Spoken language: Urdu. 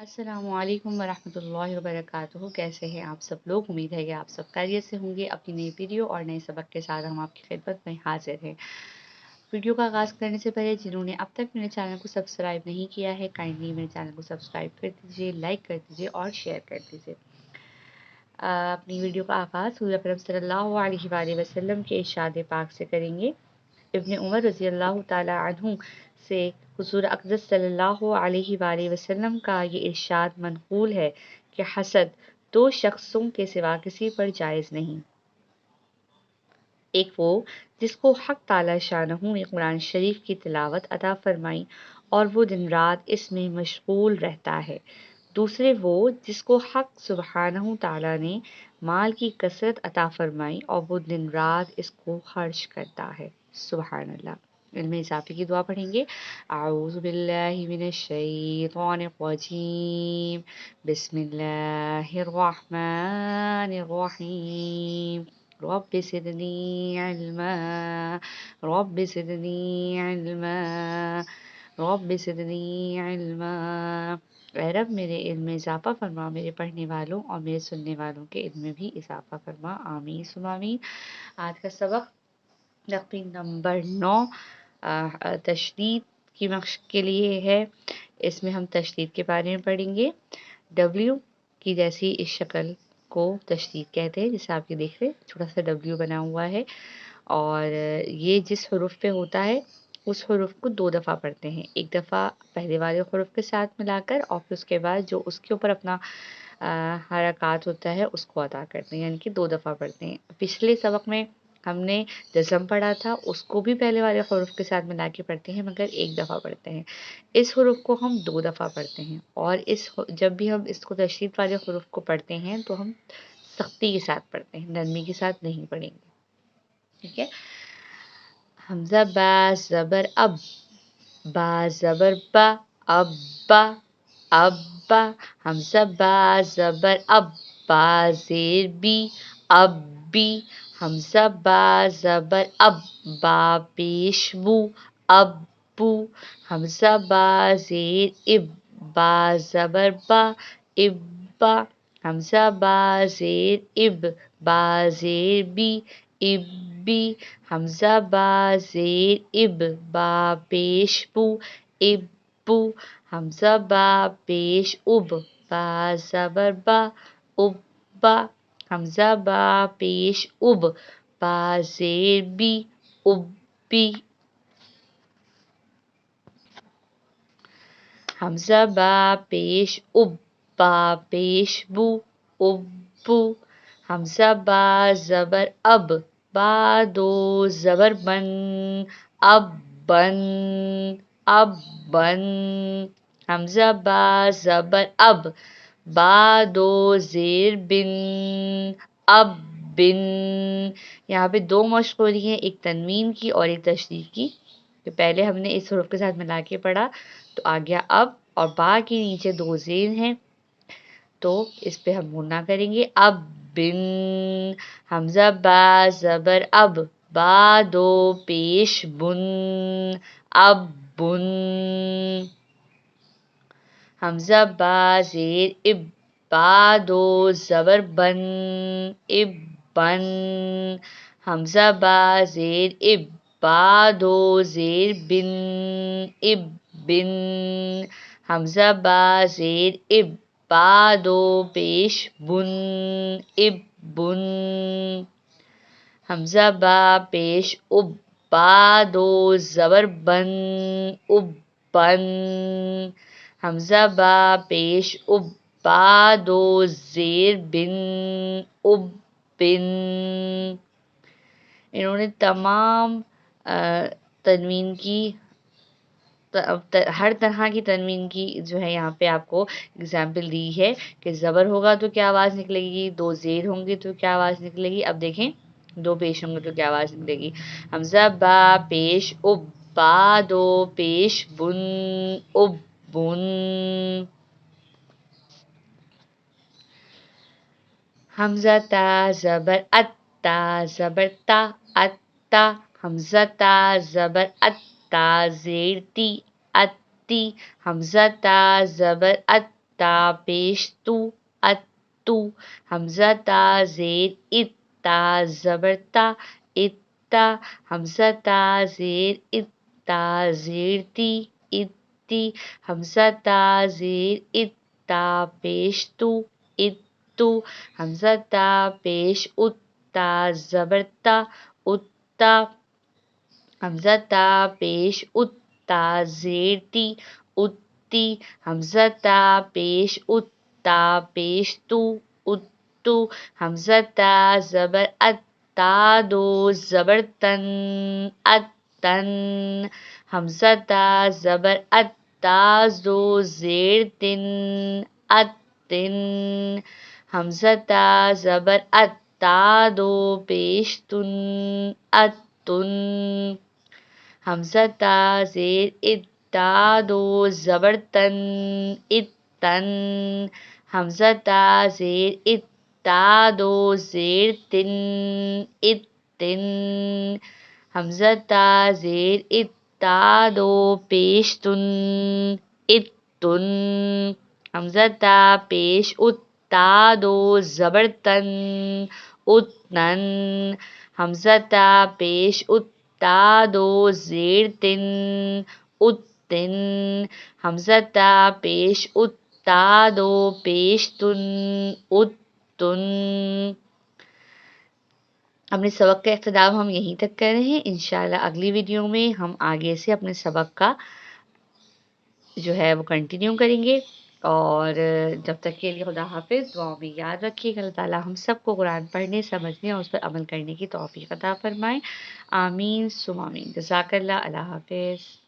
السلام علیکم ورحمۃ اللہ وبرکاتہ، کیسے ہیں آپ سب لوگ؟ امید ہے کہ آپ سب خیریت سے ہوں گے۔ اپنی نئی ویڈیو اور نئے سبق کے ساتھ ہم آپ کی خدمت میں حاضر ہیں۔ ویڈیو کا آغاز کرنے سے پہلے جنہوں نے اب تک میرے چینل کو سبسکرائب نہیں کیا ہے، کائنڈلی میرے چینل کو سبسکرائب کر دیجیے، لائک کر دیجیے اور شیئر کر دیجیے۔ اپنی ویڈیو کا آغاز حضور اکرم صلی اللہ علیہ وآلہ وسلم کے ارشاد پاک سے کریں گے۔ ابن عمر رضی اللہ تعالی عنہ سے حضور اقدس صلی اللہ علیہ وآلہ وسلم کا یہ ارشاد منقول ہے کہ حسد دو شخصوں کے سوا کسی پر جائز نہیں۔ ایک وہ جس کو حق تعالی شانہ نے قرآن شریف کی تلاوت عطا فرمائی اور وہ دن رات اس میں مشغول رہتا ہے۔ دوسرے وہ جس کو حق سبحانہ تعالی نے مال کی کثرت عطا فرمائی اور وہ دن رات اس کو خرچ کرتا ہے۔ سبحان اللہ۔ علم اضافی کی دعا پڑھیں گے۔ اعوذ باللہ من الشیطان الرجیم، بسم اللہ الرحمن الرحیم، رب زدنی علما، رب زدنی علما، رب زدنی علما۔ اے رب میرے علم میں اضافہ فرما، میرے پڑھنے والوں اور میرے سننے والوں کے علم میں بھی اضافہ فرما، آمین ثم آمین۔ آج کا سبق تقریر نمبر 9 تشدید کی مشق کے لیے ہے۔ اس میں ہم تشدید کے بارے میں پڑھیں گے۔ ڈبلیو کی جیسی اس شکل کو تشدید کہتے ہیں، جسے آپ یہ دیکھ رہے چھوٹا سا ڈبلیو بنا ہوا ہے، اور یہ جس حروف پہ ہوتا ہے اس حروف کو 2 دفعہ پڑھتے ہیں۔ ایک دفعہ پہلے والے حروف کے ساتھ ملا کر، اور پھر اس کے بعد جو اس کے اوپر اپنا حرکات ہوتا ہے اس کو ادا کرتے ہیں، یعنی کہ 2 دفعہ پڑھتے ہیں۔ پچھلے سبق میں ہم نے جزم پڑھا تھا، اس کو بھی پہلے والے حروف کے ساتھ ملا کے پڑھتے ہیں، مگر 1 دفعہ پڑھتے ہیں۔ اس حروف کو ہم 2 دفعہ پڑھتے ہیں، اور جب بھی ہم اس کو تشدید والے حروف کو پڑھتے ہیں تو ہم سختی کے ساتھ پڑھتے ہیں، نرمی کے ساتھ نہیں پڑھیں گے۔ ٹھیک ہے۔ حمزہ با زبر اب، با زبر با، ابا، ابا۔ حمزہ با زبر اب، با زیر بی، اب بی۔ حمزہ با زبر اب، با پیش بو، اب بو۔ حمزہ با زیر اب، با زبر با، ابا۔ حمزہ با زیر اب، با زیر بی، اب بی۔ حمزہ با زیر اب، با پیش بو، اب بو۔ حمزہ با پیش اب، با زبر با، ابا۔ حمزہ با پیش اب، با زیر بی، اب بی۔ حمزہ با پیش اب، با پیش بو، اب بو۔ حمزہ با زبر اب، با دو زبر بن، اب بن، اب بن۔ حمزہ با زبر اب، با دو زیر بن، اب بن۔ یہاں پہ 2 مشق ہو رہی ہیں، ایک تنوین کی اور ایک تشدید کی۔ تو پہلے ہم نے اس حروف کے ساتھ ملا کے پڑھا تو آ گیا اب، اور با کے نیچے 2 زیر ہیں تو اس پہ ہم غنہ کریں گے، اب بن۔ حمزہ با زبر اب، با دو پیش بن، اب بن۔ حمزہ با زیر اب، با دو زبر بن، اب بن۔ حمزہ با زیر اب، با دو زیر بن، اب بن۔ حمزہ با زیر اب، با دو پیش بن، اب بن۔ حمزہ با پیش اب، با دو زبر بن، اب بن۔ حمزہ با پیش اب، با دو زیر بن، اب بن۔ انہوں نے تمام تنوین کی ہر طرح کی تنوین کی جو ہے یہاں پہ آپ کو اگزامپل دی ہے کہ زبر ہوگا تو کیا آواز نکلے گی، 2 زیر ہوں گے تو کیا آواز نکلے گی۔ اب دیکھیں 2 پیش ہوں گے تو کیا آواز نکلے گی۔ حمزہ با پیش اب، با دو پیش بن، اب بن۔ حمزہ تا زبر ات، تا زبر تا، اتا۔ حمزہ تا زبر ات، تا زیر تی، اتی۔ حمزہ تا زبر ات، تا پیش تو، اتو، حمزہ تا زیر اتا زبر تا، اتا، حمزہ تا زیر اتا زیر تی، اتی، حمزہ تا زیر اتا پیش تو، اتو، حمزہ تا پیش اتا زبر تا، اتا، حمزہ تا پیش اتا زیر تی، اتی، حمزہ تا پیش اتا پیش تو، اتو، حمزہ تا زبر اتا دو زبر تن، اتن، حمزہ تا زبر اتا زو زیر تن، اتن، حمزہ تا زبر اتا دو پیش تن، اتن، حمزہ تا زیر اتا دو زبر تن، اتن، حمزہ تا زیر اتا دو زیر تن، اتن، حمزہ تا زیر اتا دو پیش تن، اتن، حمزہ تا پیش اتا دو زبر تن، اتنن، حمزہ تا پیش اتا دو زیر تن، اتن، حمزہ تا پیش اتا دو پیش تن، اتن۔ اپنے سبق کا اختتام ہم یہیں تک کر رہے ہیں، انشاءاللہ اگلی ویڈیو میں ہم آگے سے اپنے سبق کا جو ہے وہ کنٹینیو کریں گے، اور جب تک کے لیے خدا حافظ، دعاؤں میں یاد رکھیے گا۔ اللہ تعالیٰ ہم سب کو قرآن پڑھنے، سمجھنے اور اس پر عمل کرنے کی توفیق عطا فرمائے، آمین ثم آمین۔ جزاک اللہ، اللہ حافظ۔